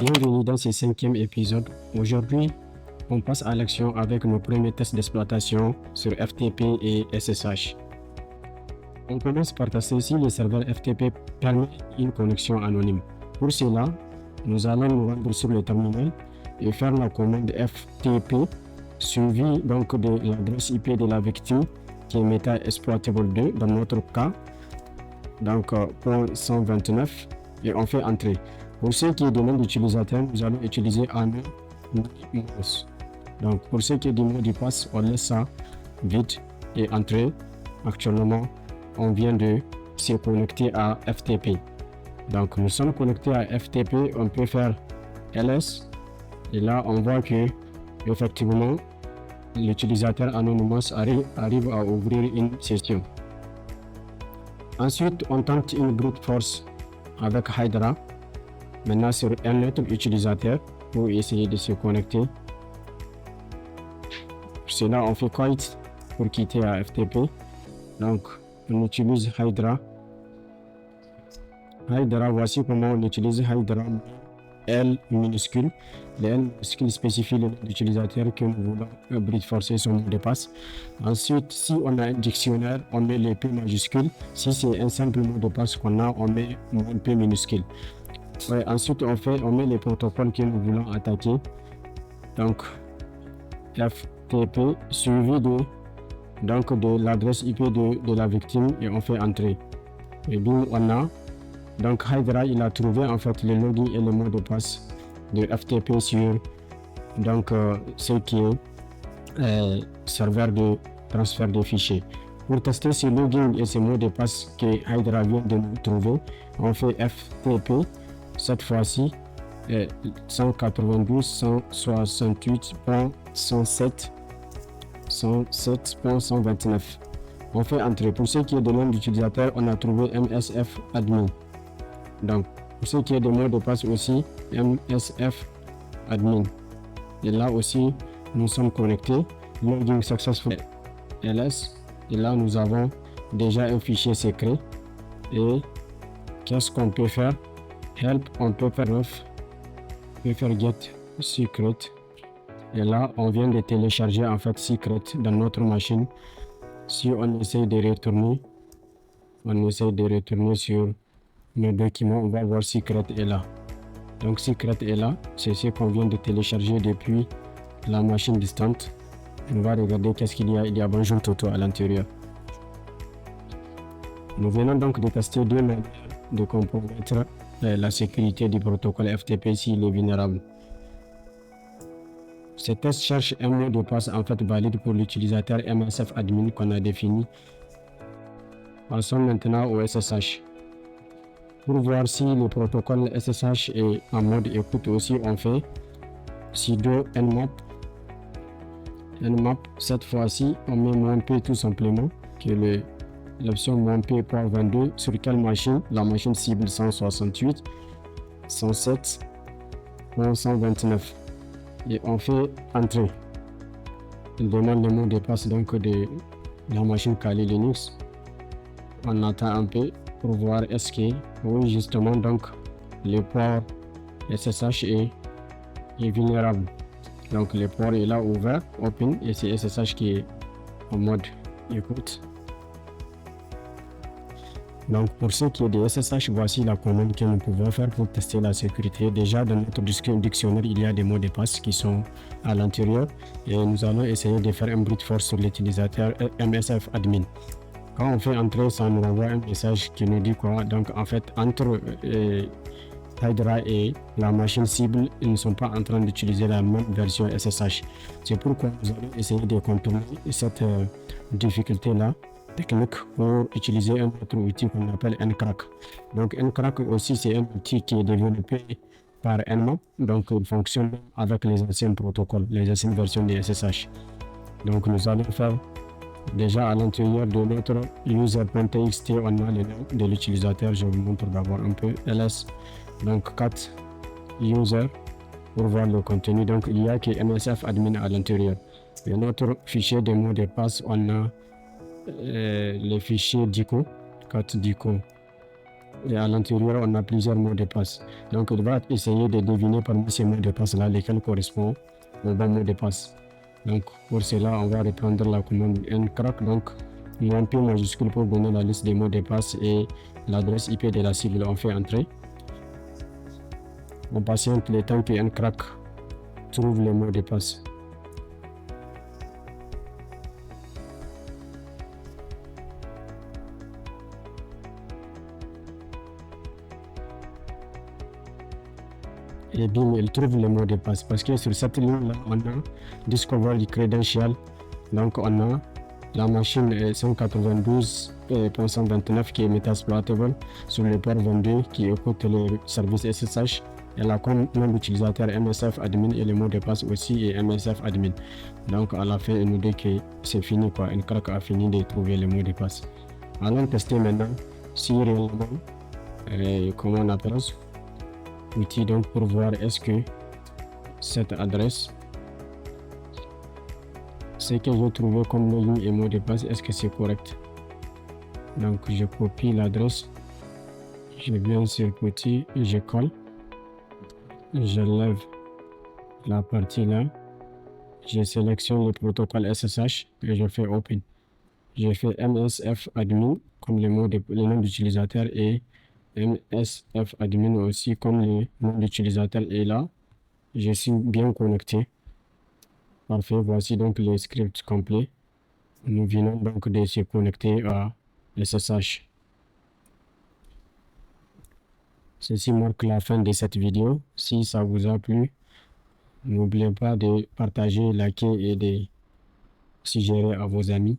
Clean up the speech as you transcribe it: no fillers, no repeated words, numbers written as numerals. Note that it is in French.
Bienvenue dans ce 5e épisode. Aujourd'hui, on passe à l'action avec nos premiers tests d'exploitation sur FTP et SSH. On commence par tester si le serveur FTP permet une connexion anonyme. Pour cela, nous allons nous rendre sur le terminal et faire la commande FTP suivie donc de l'adresse IP de la victime qui est meta-exploitable2 dans notre cas, donc .129, et on fait entrer. Pour ce qui est du nom d'utilisateur, nous allons utiliser Anonymous. Donc pour ce qui est du mot de passe, on laisse ça vide et entrer. Actuellement, on vient de se connecter à FTP. Donc nous sommes connectés à FTP, on peut faire ls et là on voit que effectivement l'utilisateur Anonymous arrive à ouvrir une session. Ensuite, on tente une brute force avec Hydra. Maintenant sur un autre utilisateur pour essayer de se connecter. Pour cela, on fait quit pour quitter à FTP. Donc, on utilise Hydra. Hydra, voici comment on utilise Hydra. L minuscule. Le L minuscule spécifie le nom d'utilisateur que nous voulons brute forcer son mot de passe. Ensuite, si on a un dictionnaire, on met le P majuscule. Si c'est un simple mot de passe qu'on a, on met le P minuscule. Ouais, ensuite, on met les protocoles que nous voulons attaquer. Donc, FTP suivi de l'adresse IP de la victime et on fait entrer. Et bien, on a. Donc, Hydra, il a trouvé en fait le login et le mot de passe de FTP sur ce qui est serveur de transfert de fichiers. Pour tester ce login et ce mot de passe que Hydra vient de nous trouver, on fait FTP. Cette fois-ci, 192.168.107.129. On fait entrer. Pour ce qui est de nom d'utilisateur, on a trouvé MSF admin. Donc, pour ce qui est de mot de passe aussi, MSF admin. Et là aussi, nous sommes connectés. Login successful ls. Et là, nous avons déjà un fichier secret. Et qu'est-ce qu'on peut faire? Help, on peut faire get secret. Et là, on vient de télécharger en fait secret dans notre machine. Si on essaie de retourner, sur nos documents, on va voir secret est là. Donc secret est là, c'est ce qu'on vient de télécharger depuis la machine distante. On va regarder qu'est-ce qu'il y a. Il y a bonjour Toto à l'intérieur. Nous venons donc de tester deux manières de compromettre la sécurité du protocole FTP s'il est vulnérable. Ce test cherche un mot de passe en fait valide pour l'utilisateur MSF admin qu'on a défini. Passons maintenant au SSH. Pour voir si le protocole SSH est en mode écoute aussi, on fait sudo nmap. Cette fois-ci, on met -p tout simplement, qui est l'option -p.22 sur quelle machine? La machine cible 168, 107.129 et on fait entrer. Il demande le mot de passe donc de la machine Kali Linux. On attend un peu pour voir est-ce que oui justement donc le port SSH est vulnérable. Donc le port est là ouvert, open, et c'est SSH qui est en mode écoute. Donc pour ce qui est de SSH, voici la commande que nous pouvons faire pour tester la sécurité. Déjà dans notre dictionnaire, il y a des mots de passe qui sont à l'intérieur et nous allons essayer de faire un brute force sur l'utilisateur MSF admin. Quand on fait entrer, ça nous renvoie un message qui nous dit quoi? Donc en fait entre Hydra et la machine cible, ils ne sont pas en train d'utiliser la même version SSH. C'est pourquoi nous allons essayer de contourner cette difficulté là technique pour utiliser un autre outil qu'on appelle Ncrack. Donc Ncrack aussi c'est un outil qui est développé par Nmap, donc il fonctionne avec les anciens protocoles, les anciennes versions de SSH. Donc nous allons faire déjà à l'intérieur de notre user.txt, on a le nom de l'utilisateur. Je vous montre d'abord un peu ls, donc cat user pour voir le contenu. Donc il y a que MSF admin à l'intérieur. Et notre fichier de mots de passe, on a les fichiers dico, cat dico Et à l'intérieur, on a plusieurs mots de passe. Donc, il va essayer de deviner parmi ces mots de passe-là lesquels correspondent au bon mot de passe. Donc, pour cela, on va reprendre la commande ncrack. Donc, P majuscule pour donner la liste des mots de passe et l'adresse IP de la cible. On fait entrer. On patiente le temps que ncrack trouve les mots de passe. Et bim, il trouve le mot de passe parce que sur cette ligne là on a discover the credential. Donc on a la machine 192.129 qui est metasploitable sur le port 22 qui écoute le service SSH et la nom d'utilisateur MSF admin et le mot de passe aussi est MSF admin. Donc à la fin il nous dit que c'est fini quoi, ncrack a fini de trouver le mot de passe. Allons tester maintenant si réellement comment on appelle outil donc pour voir est-ce que cette adresse, ce que j'ai trouvé comme login et mot de passe, est-ce que c'est correct. Donc je copie l'adresse, je viens sur outil, je colle, je lève la partie là, je sélectionne le protocole SSH et je fais open. Je fais MSF admin comme le nom d'utilisateur et MSF admin aussi comme le nom d'utilisateur est là. Je suis bien connecté. Parfait, voici donc le script complet. Nous venons donc de se connecter à SSH. Ceci marque la fin de cette vidéo. Si ça vous a plu, n'oubliez pas de partager, liker et de suggérer à vos amis.